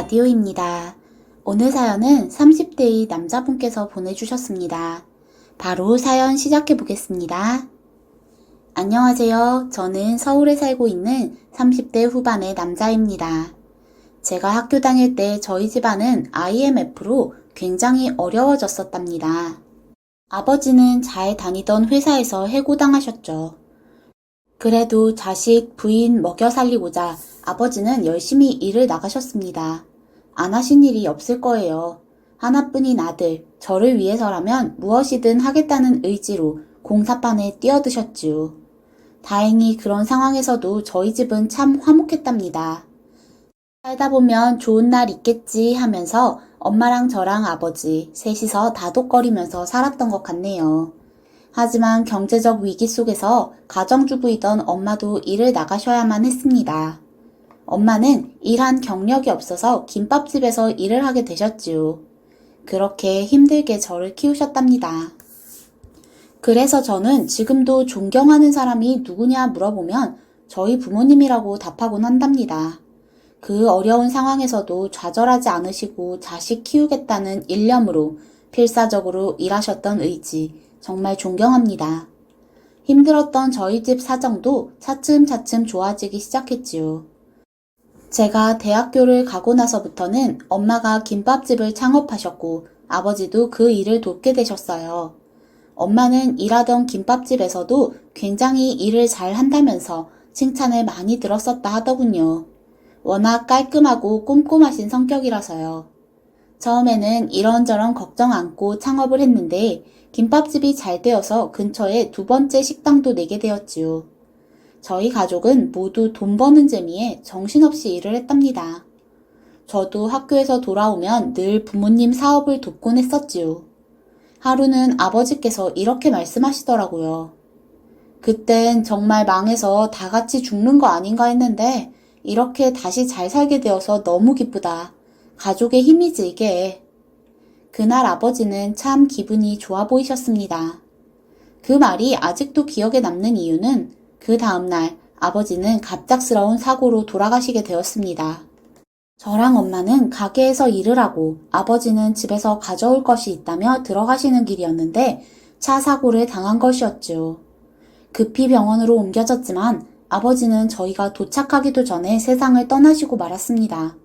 라디오입니다. 오늘 사연은 30대의 남자분께서 보내주셨습니다. 바로 사연 시작해 보겠습니다. 안녕하세요. 저는 서울에 살고 있는 30대 후반의 남자입니다. 제가 학교 다닐 때 저희 집안은 IMF로 굉장히 어려워졌었답니다. 아버지는 잘 다니던 회사에서 해고당하셨죠. 그래도 자식, 부인 먹여 살리고자 아버지는 열심히 일을 나가셨습니다. 안 하신 일이 없을 거예요. 하나뿐인 아들, 저를 위해서라면 무엇이든 하겠다는 의지로 공사판에 뛰어드셨지요. 다행히 그런 상황에서도 저희 집은 참 화목했답니다. 살다 보면 좋은 날 있겠지 하면서 엄마랑 저랑 아버지 셋이서 다독거리면서 살았던 것 같네요. 하지만 경제적 위기 속에서 가정주부이던 엄마도 일을 나가셔야만 했습니다. 엄마는 일한 경력이 없어서 김밥집에서 일을 하게 되셨지요. 그렇게 힘들게 저를 키우셨답니다. 그래서 저는 지금도 존경하는 사람이 누구냐 물어보면 저희 부모님이라고 답하곤 한답니다. 그 어려운 상황에서도 좌절하지 않으시고 자식 키우겠다는 일념으로 필사적으로 일하셨던 의지, 정말 존경합니다. 힘들었던 저희 집 사정도 차츰차츰 좋아지기 시작했지요. 제가 대학교를 가고 나서부터는 엄마가 김밥집을 창업하셨고 아버지도 그 일을 돕게 되셨어요. 엄마는 일하던 김밥집에서도 굉장히 일을 잘 한다면서 칭찬을 많이 들었었다 하더군요. 워낙 깔끔하고 꼼꼼하신 성격이라서요. 처음에는 이런저런 걱정 않고 창업을 했는데 김밥집이 잘 되어서 근처에 두 번째 식당도 내게 되었지요. 저희 가족은 모두 돈 버는 재미에 정신없이 일을 했답니다. 저도 학교에서 돌아오면 늘 부모님 사업을 돕곤 했었지요. 하루는 아버지께서 이렇게 말씀하시더라고요. 그땐 정말 망해서 다 같이 죽는 거 아닌가 했는데 이렇게 다시 잘 살게 되어서 너무 기쁘다. 가족의 힘이지 이게. 그날 아버지는 참 기분이 좋아 보이셨습니다. 그 말이 아직도 기억에 남는 이유는 그 다음날 아버지는 갑작스러운 사고로 돌아가시게 되었습니다. 저랑 엄마는 가게에서 일을 하고 아버지는 집에서 가져올 것이 있다며 들어가시는 길이었는데 차 사고를 당한 것이었죠. 급히 병원으로 옮겨졌지만 아버지는 저희가 도착하기도 전에 세상을 떠나시고 말았습니다.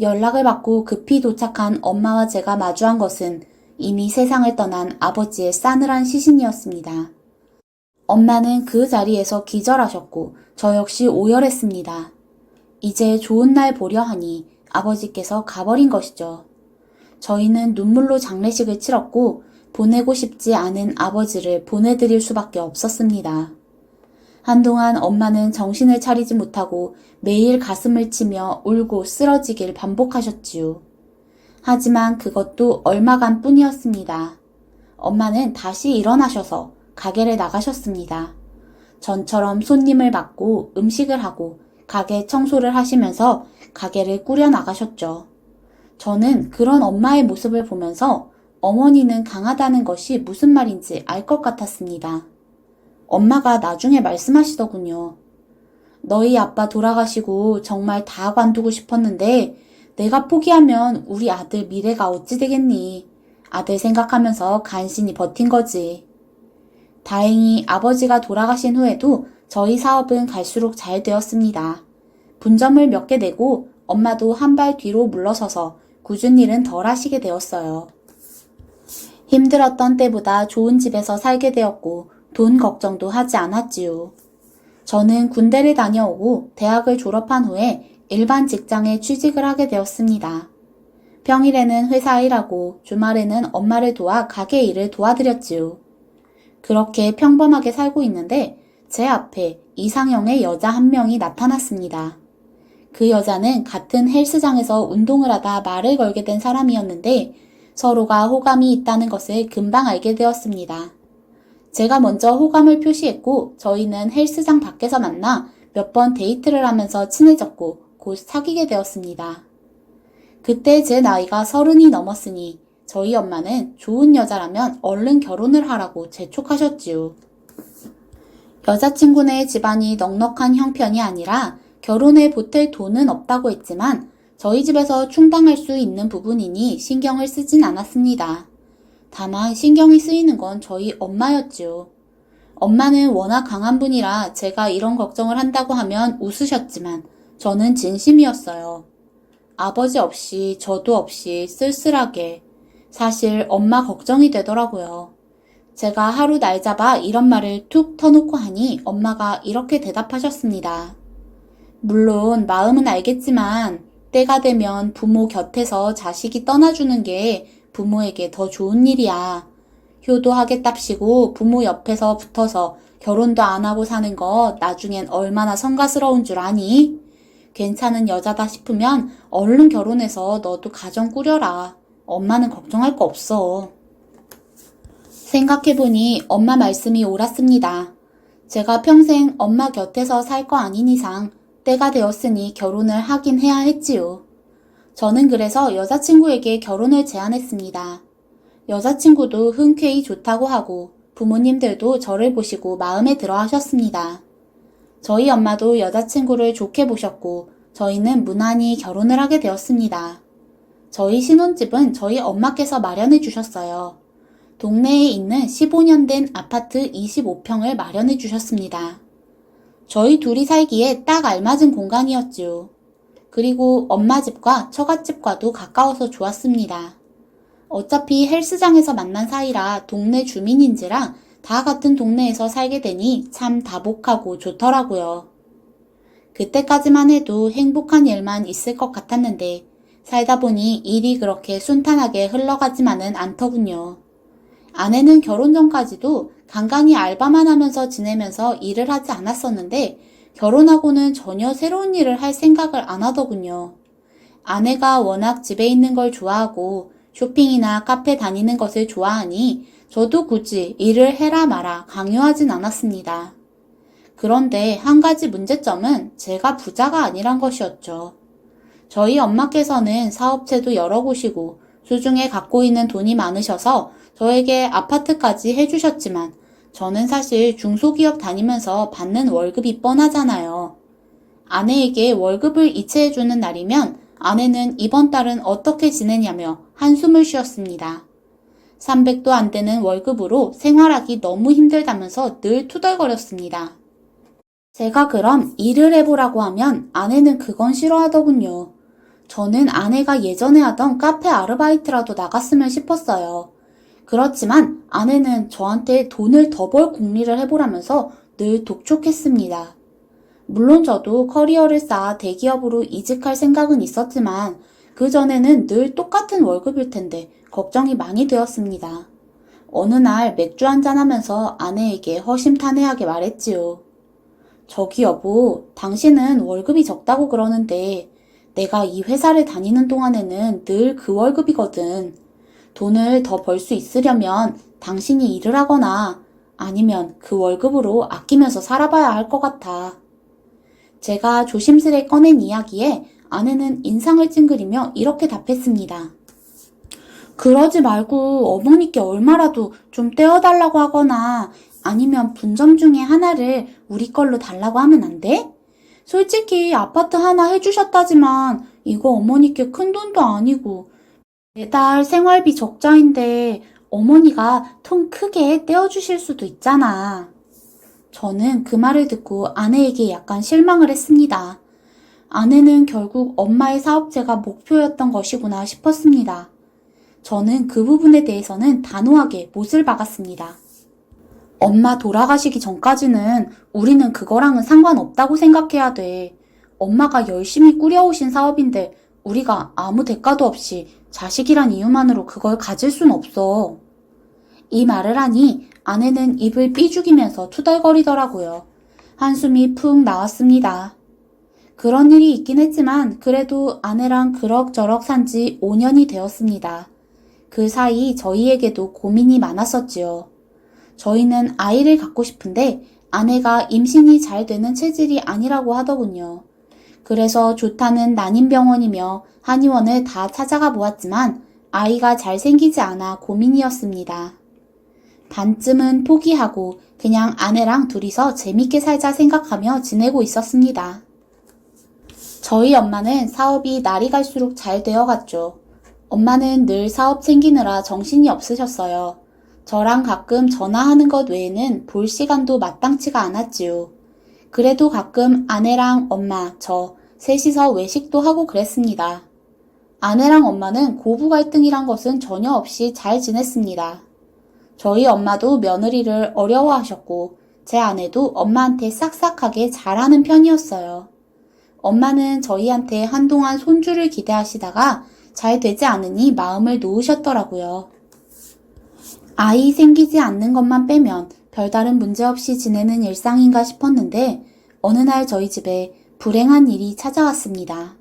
연락을 받고 급히 도착한 엄마와 제가 마주한 것은 이미 세상을 떠난 아버지의 싸늘한 시신이었습니다. 엄마는 그 자리에서 기절하셨고 저 역시 오열했습니다. 이제 좋은 날 보려 하니 아버지께서 가버린 것이죠. 저희는 눈물로 장례식을 치렀고 보내고 싶지 않은 아버지를 보내드릴 수밖에 없었습니다. 한동안 엄마는 정신을 차리지 못하고 매일 가슴을 치며 울고 쓰러지길 반복하셨지요. 하지만 그것도 얼마간 뿐이었습니다. 엄마는 다시 일어나셔서 가게를 나가셨습니다. 전처럼 손님을 받고 음식을 하고 가게 청소를 하시면서 가게를 꾸려 나가셨죠. 저는 그런 엄마의 모습을 보면서 어머니는 강하다는 것이 무슨 말인지 알 것 같았습니다. 엄마가 나중에 말씀하시더군요. 너희 아빠 돌아가시고 정말 다 관두고 싶었는데 내가 포기하면 우리 아들 미래가 어찌 되겠니? 아들 생각하면서 간신히 버틴 거지. 다행히 아버지가 돌아가신 후에도 저희 사업은 갈수록 잘 되었습니다. 분점을 몇 개 내고 엄마도 한 발 뒤로 물러서서 굳은 일은 덜 하시게 되었어요. 힘들었던 때보다 좋은 집에서 살게 되었고 돈 걱정도 하지 않았지요. 저는 군대를 다녀오고 대학을 졸업한 후에 일반 직장에 취직을 하게 되었습니다. 평일에는 회사 일하고 주말에는 엄마를 도와 가게 일을 도와드렸지요. 그렇게 평범하게 살고 있는데 제 앞에 이상형의 여자 한 명이 나타났습니다. 그 여자는 같은 헬스장에서 운동을 하다 말을 걸게 된 사람이었는데 서로가 호감이 있다는 것을 금방 알게 되었습니다. 제가 먼저 호감을 표시했고 저희는 헬스장 밖에서 만나 몇 번 데이트를 하면서 친해졌고 곧 사귀게 되었습니다. 그때 제 나이가 30이 넘었으니 저희 엄마는 좋은 여자라면 얼른 결혼을 하라고 재촉하셨지요. 여자친구네 집안이 넉넉한 형편이 아니라 결혼에 보탤 돈은 없다고 했지만 저희 집에서 충당할 수 있는 부분이니 신경을 쓰진 않았습니다. 다만 신경이 쓰이는 건 저희 엄마였죠. 엄마는 워낙 강한 분이라 제가 이런 걱정을 한다고 하면 웃으셨지만 저는 진심이었어요. 아버지 없이 저도 없이 쓸쓸하게. 사실 엄마 걱정이 되더라고요. 제가 하루 날 잡아 이런 말을 툭 터놓고 하니 엄마가 이렇게 대답하셨습니다. 물론 마음은 알겠지만 때가 되면 부모 곁에서 자식이 떠나주는 게 부모에게 더 좋은 일이야. 효도하겠답시고 부모 옆에서 붙어서 결혼도 안 하고 사는 거 나중엔 얼마나 성가스러운 줄 아니? 괜찮은 여자다 싶으면 얼른 결혼해서 너도 가정 꾸려라. 엄마는 걱정할 거 없어. 생각해보니 엄마 말씀이 옳았습니다. 제가 평생 엄마 곁에서 살 거 아닌 이상 때가 되었으니 결혼을 하긴 해야 했지요. 저는 그래서 여자친구에게 결혼을 제안했습니다. 여자친구도 흔쾌히 좋다고 하고 부모님들도 저를 보시고 마음에 들어 하셨습니다. 저희 엄마도 여자친구를 좋게 보셨고 저희는 무난히 결혼을 하게 되었습니다. 저희 신혼집은 저희 엄마께서 마련해 주셨어요. 동네에 있는 15년 된 아파트 25평을 마련해 주셨습니다. 저희 둘이 살기에 딱 알맞은 공간이었죠. 그리고 엄마 집과 처갓집과도 가까워서 좋았습니다. 어차피 헬스장에서 만난 사이라 동네 주민인지라 다 같은 동네에서 살게 되니 참 다복하고 좋더라고요. 그때까지만 해도 행복한 일만 있을 것 같았는데 살다 보니 일이 그렇게 순탄하게 흘러가지만은 않더군요. 아내는 결혼 전까지도 간간히 알바만 하면서 지내면서 일을 하지 않았었는데 결혼하고는 전혀 새로운 일을 할 생각을 안 하더군요. 아내가 워낙 집에 있는 걸 좋아하고 쇼핑이나 카페 다니는 것을 좋아하니 저도 굳이 일을 해라 마라 강요하진 않았습니다. 그런데 한 가지 문제점은 제가 부자가 아니란 것이었죠. 저희 엄마께서는 사업체도 여러 곳이고 수중에 갖고 있는 돈이 많으셔서 저에게 아파트까지 해주셨지만 저는 사실 중소기업 다니면서 받는 월급이 뻔하잖아요. 아내에게 월급을 이체해주는 날이면 아내는 이번 달은 어떻게 지내냐며 한숨을 쉬었습니다. 300도 안 되는 월급으로 생활하기 너무 힘들다면서 늘 투덜거렸습니다. 제가 그럼 일을 해보라고 하면 아내는 그건 싫어하더군요. 저는 아내가 예전에 하던 카페 아르바이트라도 나갔으면 싶었어요. 그렇지만 아내는 저한테 돈을 더 벌 궁리를 해보라면서 늘 독촉했습니다. 물론 저도 커리어를 쌓아 대기업으로 이직할 생각은 있었지만 그 전에는 늘 똑같은 월급일 텐데 걱정이 많이 되었습니다. 어느 날 맥주 한잔 하면서 아내에게 허심탄회하게 말했지요. 저기 여보, 당신은 월급이 적다고 그러는데 내가 이 회사를 다니는 동안에는 늘 그 월급이거든. 돈을 더 벌 수 있으려면 당신이 일을 하거나 아니면 그 월급으로 아끼면서 살아봐야 할 것 같아. 제가 조심스레 꺼낸 이야기에 아내는 인상을 찡그리며 이렇게 답했습니다. 그러지 말고 어머니께 얼마라도 좀 떼어달라고 하거나 아니면 분점 중에 하나를 우리 걸로 달라고 하면 안 돼? 솔직히 아파트 하나 해주셨다지만 이거 어머니께 큰 돈도 아니고 매달 생활비 적자인데 어머니가 통 크게 떼어주실 수도 있잖아. 저는 그 말을 듣고 아내에게 약간 실망을 했습니다. 아내는 결국 엄마의 사업체가 목표였던 것이구나 싶었습니다. 저는 그 부분에 대해서는 단호하게 못을 박았습니다. 엄마 돌아가시기 전까지는 우리는 그거랑은 상관없다고 생각해야 돼. 엄마가 열심히 꾸려오신 사업인데 우리가 아무 대가도 없이 자식이란 이유만으로 그걸 가질 순 없어. 이 말을 하니 아내는 입을 삐죽이면서 투덜거리더라고요. 한숨이 푹 나왔습니다. 그런 일이 있긴 했지만 그래도 아내랑 그럭저럭 산 지 5년이 되었습니다. 그 사이 저희에게도 고민이 많았었지요. 저희는 아이를 갖고 싶은데 아내가 임신이 잘 되는 체질이 아니라고 하더군요. 그래서 좋다는 난임병원이며 한의원을 다 찾아가 보았지만 아이가 잘 생기지 않아 고민이었습니다. 반쯤은 포기하고 그냥 아내랑 둘이서 재밌게 살자 생각하며 지내고 있었습니다. 저희 엄마는 사업이 날이 갈수록 잘 되어갔죠. 엄마는 늘 사업 챙기느라 정신이 없으셨어요. 저랑 가끔 전화하는 것 외에는 볼 시간도 마땅치가 않았지요. 그래도 가끔 아내랑 엄마, 저 셋이서 외식도 하고 그랬습니다. 아내랑 엄마는 고부 갈등이란 것은 전혀 없이 잘 지냈습니다. 저희 엄마도 며느리를 어려워하셨고 제 아내도 엄마한테 싹싹하게 잘하는 편이었어요. 엄마는 저희한테 한동안 손주를 기대하시다가 잘 되지 않으니 마음을 놓으셨더라고요. 아이 생기지 않는 것만 빼면 별다른 문제 없이 지내는 일상인가 싶었는데 어느 날 저희 집에 불행한 일이 찾아왔습니다.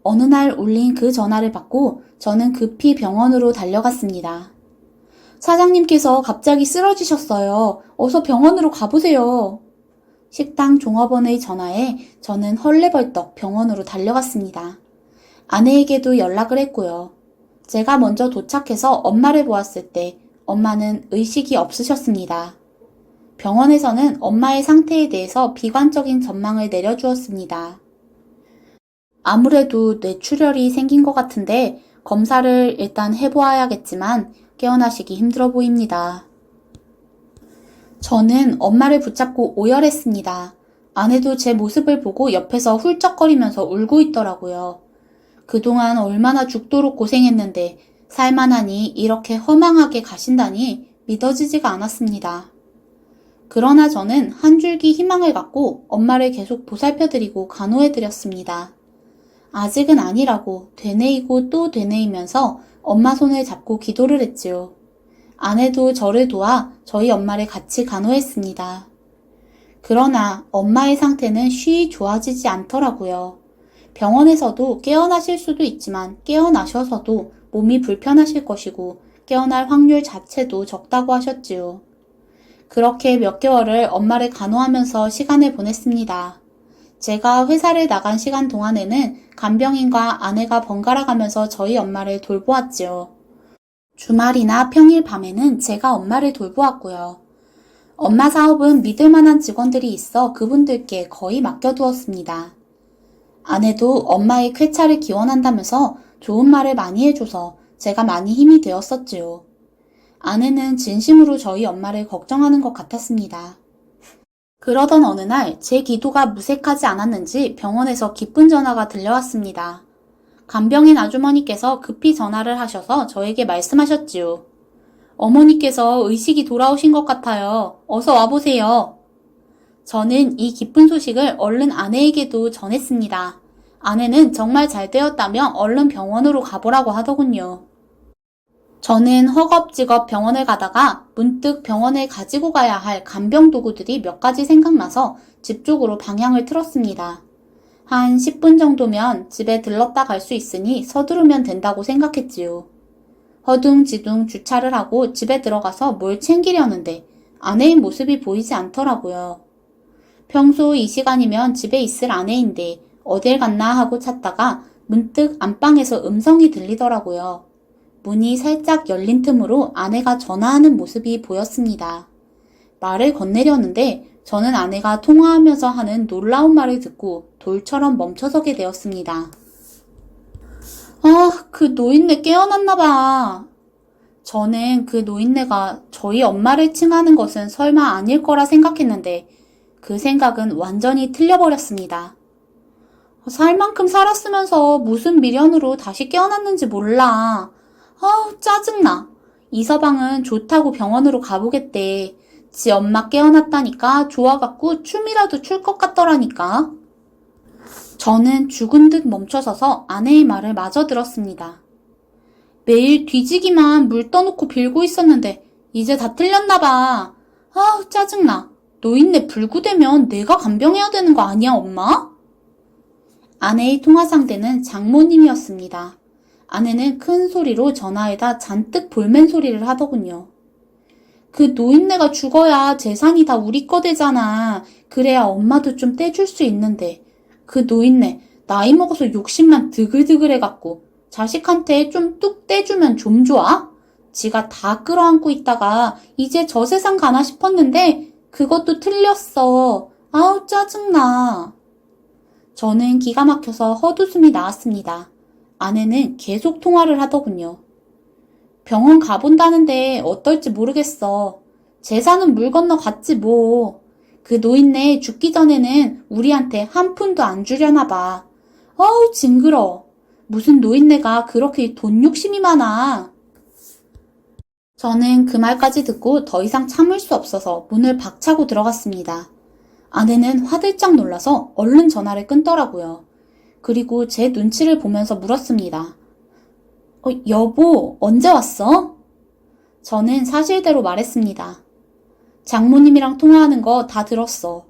어느 날 울린 그 전화를 받고 저는 급히 병원으로 달려갔습니다. 사장님께서 갑자기 쓰러지셨어요. 어서 병원으로 가보세요. 식당 종업원의 전화에 저는 헐레벌떡 병원으로 달려갔습니다. 아내에게도 연락을 했고요. 제가 먼저 도착해서 엄마를 보았을 때 엄마는 의식이 없으셨습니다. 병원에서는 엄마의 상태에 대해서 비관적인 전망을 내려주었습니다. 아무래도 뇌출혈이 생긴 것 같은데 검사를 일단 해보아야겠지만 깨어나시기 힘들어 보입니다. 저는 엄마를 붙잡고 오열했습니다. 아내도 제 모습을 보고 옆에서 훌쩍거리면서 울고 있더라고요. 그동안 얼마나 죽도록 고생했는데 살만하니 이렇게 허망하게 가신다니 믿어지지가 않았습니다. 그러나 저는 한 줄기 희망을 갖고 엄마를 계속 보살펴드리고 간호해드렸습니다. 아직은 아니라고 되뇌이고 또 되뇌이면서 엄마 손을 잡고 기도를 했지요. 아내도 저를 도와 저희 엄마를 같이 간호했습니다. 그러나 엄마의 상태는 쉬이 좋아지지 않더라고요. 병원에서도 깨어나실 수도 있지만 깨어나셔서도 몸이 불편하실 것이고 깨어날 확률 자체도 적다고 하셨지요. 그렇게 몇 개월을 엄마를 간호하면서 시간을 보냈습니다. 제가 회사를 나간 시간 동안에는 간병인과 아내가 번갈아 가면서 저희 엄마를 돌보았지요. 주말이나 평일 밤에는 제가 엄마를 돌보았고요. 엄마 사업은 믿을 만한 직원들이 있어 그분들께 거의 맡겨두었습니다. 아내도 엄마의 쾌차를 기원한다면서 좋은 말을 많이 해줘서 제가 많이 힘이 되었었지요. 아내는 진심으로 저희 엄마를 걱정하는 것 같았습니다. 그러던 어느 날 제 기도가 무색하지 않았는지 병원에서 기쁜 전화가 들려왔습니다. 간병인 아주머니께서 급히 전화를 하셔서 저에게 말씀하셨지요. 어머니께서 의식이 돌아오신 것 같아요. 어서 와보세요. 저는 이 기쁜 소식을 얼른 아내에게도 전했습니다. 아내는 정말 잘 되었다며 얼른 병원으로 가보라고 하더군요. 저는 허겁지겁 병원을 가다가 문득 병원에 가지고 가야 할 간병 도구들이 몇 가지 생각나서 집 쪽으로 방향을 틀었습니다. 한 10분 정도면 집에 들렀다 갈 수 있으니 서두르면 된다고 생각했지요. 허둥지둥 주차를 하고 집에 들어가서 뭘 챙기려는데 아내의 모습이 보이지 않더라고요. 평소 이 시간이면 집에 있을 아내인데 어딜 갔나 하고 찾다가 문득 안방에서 음성이 들리더라고요. 문이 살짝 열린 틈으로 아내가 전화하는 모습이 보였습니다. 말을 건네려는데 저는 아내가 통화하면서 하는 놀라운 말을 듣고 돌처럼 멈춰서게 되었습니다. 그 노인네 깨어났나봐. 저는 그 노인네가 저희 엄마를 칭하는 것은 설마 아닐 거라 생각했는데 그 생각은 완전히 틀려버렸습니다. 살 만큼 살았으면서 무슨 미련으로 다시 깨어났는지 몰라. 짜증나. 이서방은 좋다고 병원으로 가보겠대. 지 엄마 깨어났다니까 좋아갖고 춤이라도 출 것 같더라니까. 저는 죽은 듯 멈춰서서 아내의 말을 마저 들었습니다. 매일 뒤지기만 물 떠놓고 빌고 있었는데 이제 다 틀렸나봐. 짜증나. 노인네 불구되면 내가 간병해야 되는 거 아니야, 엄마? 아내의 통화 상대는 장모님이었습니다. 아내는 큰 소리로 전화에다 잔뜩 볼멘 소리를 하더군요. 그 노인네가 죽어야 재산이 다 우리 거 되잖아. 그래야 엄마도 좀 떼줄 수 있는데. 그 노인네 나이 먹어서 욕심만 드글드글 해갖고 자식한테 좀 뚝 떼주면 좀 좋아? 지가 다 끌어안고 있다가 이제 저 세상 가나 싶었는데 그것도 틀렸어. 짜증나. 저는 기가 막혀서 헛웃음이 나왔습니다. 아내는 계속 통화를 하더군요. 병원 가본다는데 어떨지 모르겠어. 재산은 물 건너 갔지 뭐. 그 노인네 죽기 전에는 우리한테 한 푼도 안 주려나 봐. 어우 징그러. 무슨 노인네가 그렇게 돈 욕심이 많아. 저는 그 말까지 듣고 더 이상 참을 수 없어서 문을 박차고 들어갔습니다. 아내는 화들짝 놀라서 얼른 전화를 끊더라고요. 그리고 제 눈치를 보면서 물었습니다. 여보, 언제 왔어? 저는 사실대로 말했습니다. 장모님이랑 통화하는 거 다 들었어.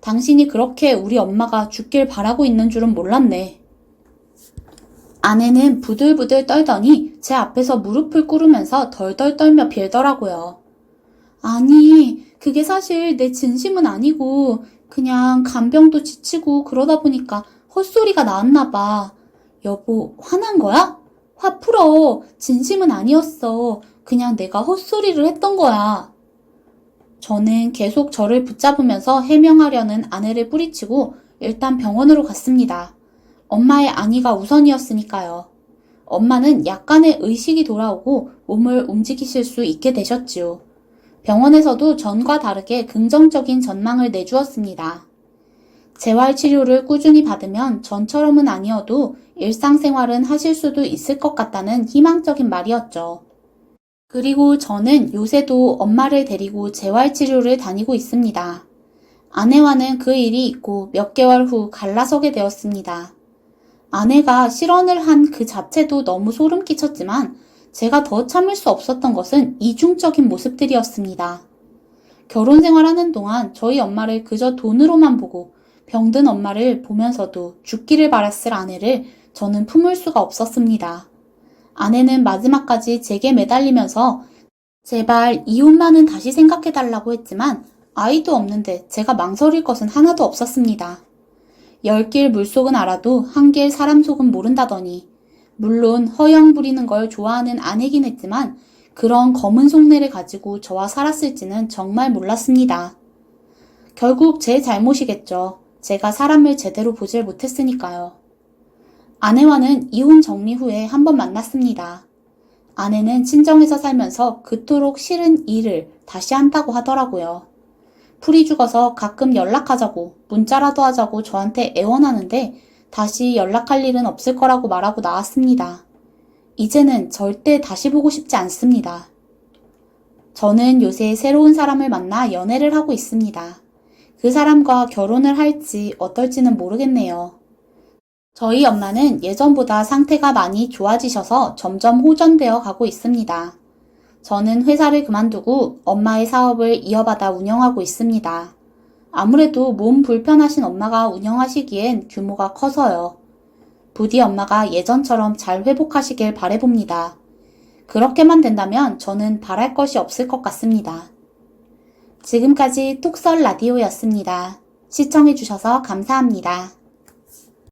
당신이 그렇게 우리 엄마가 죽길 바라고 있는 줄은 몰랐네. 아내는 부들부들 떨더니 제 앞에서 무릎을 꿇으면서 덜덜 떨며 빌더라고요. 아니, 그게 사실 내 진심은 아니고 그냥 간병도 지치고 그러다 보니까 헛소리가 나왔나 봐. 여보, 화난 거야? 화 풀어. 진심은 아니었어. 그냥 내가 헛소리를 했던 거야. 저는 계속 저를 붙잡으면서 해명하려는 아내를 뿌리치고 일단 병원으로 갔습니다. 엄마의 안위가 우선이었으니까요. 엄마는 약간의 의식이 돌아오고 몸을 움직이실 수 있게 되셨지요. 병원에서도 전과 다르게 긍정적인 전망을 내주었습니다. 재활치료를 꾸준히 받으면 전처럼은 아니어도 일상생활은 하실 수도 있을 것 같다는 희망적인 말이었죠. 그리고 저는 요새도 엄마를 데리고 재활치료를 다니고 있습니다. 아내와는 그 일이 있고 몇 개월 후 갈라서게 되었습니다. 아내가 실언을 한 그 자체도 너무 소름 끼쳤지만 제가 더 참을 수 없었던 것은 이중적인 모습들이었습니다. 결혼 생활하는 동안 저희 엄마를 그저 돈으로만 보고 병든 엄마를 보면서도 죽기를 바랐을 아내를 저는 품을 수가 없었습니다. 아내는 마지막까지 제게 매달리면서 제발 이혼만은 다시 생각해달라고 했지만 아이도 없는데 제가 망설일 것은 하나도 없었습니다. 10길 물속은 알아도 1길 사람 속은 모른다더니 물론 허영 부리는 걸 좋아하는 아내긴 했지만 그런 검은 속내를 가지고 저와 살았을지는 정말 몰랐습니다. 결국 제 잘못이겠죠. 제가 사람을 제대로 보질 못했으니까요. 아내와는 이혼 정리 후에 한번 만났습니다. 아내는 친정에서 살면서 그토록 싫은 일을 다시 한다고 하더라고요. 풀이 죽어서 가끔 연락하자고 문자라도 하자고 저한테 애원하는데 다시 연락할 일은 없을 거라고 말하고 나왔습니다. 이제는 절대 다시 보고 싶지 않습니다. 저는 요새 새로운 사람을 만나 연애를 하고 있습니다. 그 사람과 결혼을 할지 어떨지는 모르겠네요. 저희 엄마는 예전보다 상태가 많이 좋아지셔서 점점 호전되어 가고 있습니다. 저는 회사를 그만두고 엄마의 사업을 이어받아 운영하고 있습니다. 아무래도 몸 불편하신 엄마가 운영하시기엔 규모가 커서요. 부디 엄마가 예전처럼 잘 회복하시길 바라봅니다. 그렇게만 된다면 저는 바랄 것이 없을 것 같습니다. 지금까지 톡설 라디오였습니다. 시청해주셔서 감사합니다.